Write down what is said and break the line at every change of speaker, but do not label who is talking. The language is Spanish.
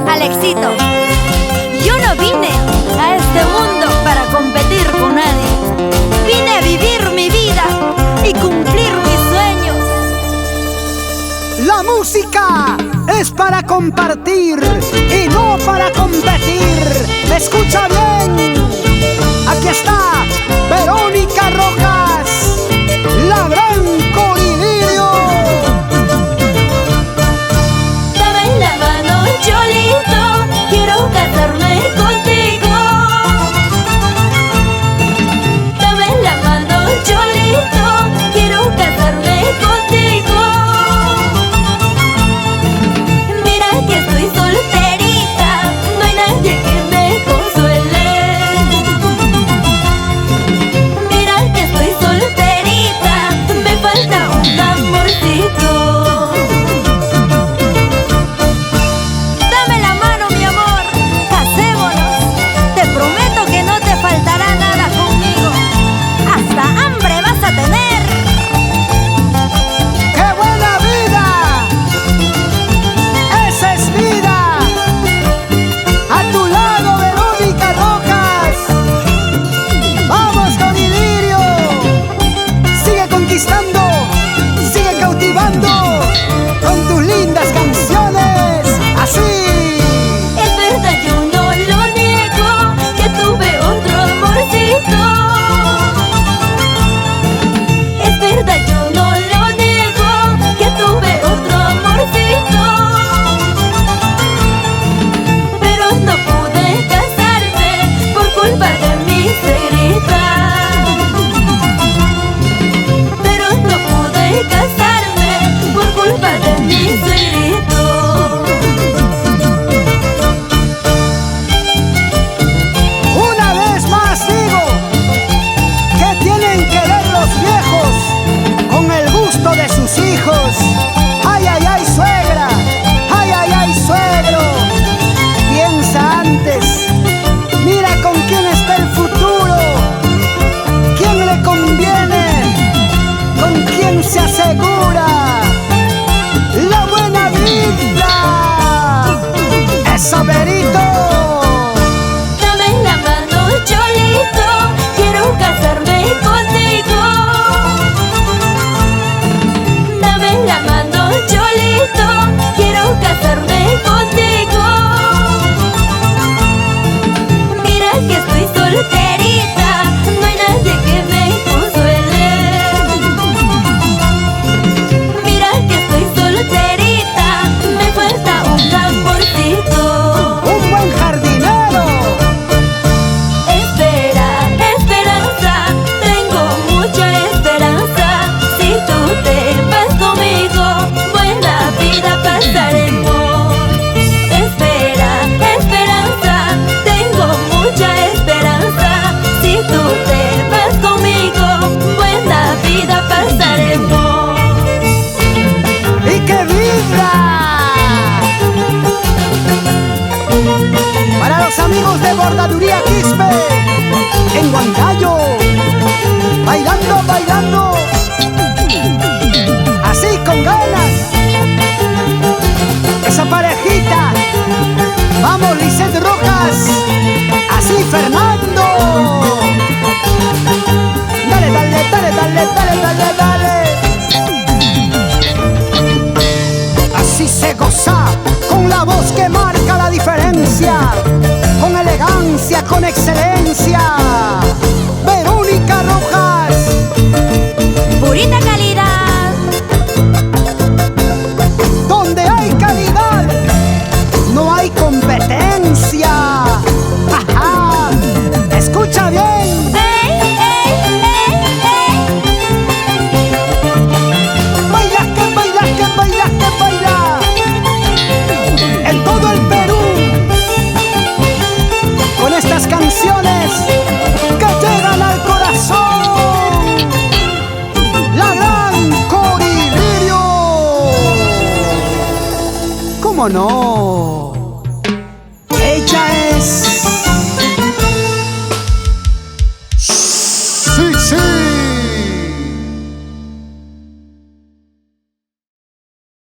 Alexito, yo no vine a este mundo para competir con nadie. Vine a vivir mi vida y cumplir mis sueños.
La música es para compartir y no para competir. Escucha bien, aquí está Verónica Rojas, la gran Corilirio.
Dame la mano, Cholito, quiero casarme contigo. Dame la mano, Cholito, quiero casarme contigo. Mira que estoy solterita, no hay nadie que me consuele. Mira que estoy solterita, me falta un amorcito.
Dame la mano, mi amor, casémonos. Te prometo que no te faltará nada conmigo. Hasta hambre vas a tener.
¡Qué buena vida! ¡Esa es vida! A tu lado, Verónica Rojas. ¡Vamos, Corilirio! Sigue conquistando, sigue cautivando con tus lindas canciones. Así.
Es verdad, yo no lo niego, que tuve otro amorcito. Es verdad, yo no lo niego, que tuve otro amorcito. Pero no pude casarme por culpa de mi suegrita. Pero no pude casarme por culpa de mi suegrito.
Una vez más digo que tienen que ver los viejos con el gusto de sus hijos. ¡Ay, ay, ay, suegra! ¡Ay, ay, ay, suegro! Piensa antes, mira con quién está el futuro, quién le conviene, con quién se asegura la buena vida. ¡Eso, Verito!
Dame la mano, Cholito, quiero casarme contigo. Dame la mano, Cholito, quiero casarme contigo. Mira que estoy solterita, no hay nadie que me consuele. Mira que estoy solterita, me falta un amorcito.
¡Un buen jardinero!
Espera, esperanza, tengo mucha esperanza. Si tú te vas conmigo, buena vida pasaremos. Espera, esperanza, tengo mucha esperanza. Si tú te vas conmigo, buena vida pasaremos.
¡Y que vibra! Para los amigos de Bordaduría Quispe, en Huancayo, bailando, bailando, así con ganas. Esa parejita, vamos, Lisette Rojas, así Fernando. Dale, dale, dale, dale, dale, dale, dale. Así se goza, con la voz que marca la diferencia, con elegancia, con excelencia. Verónica Rojas.
Purita calidad.
Donde hay calidad, no hay competencia. ¡Ajá! Escucha bien.
¡Ey, ey, ey, ey!
Baila, que baila, que baila, que baila. En todo el Perú, con estas canciones que llegan al corazón. La gran Corilirio. ¿Cómo no?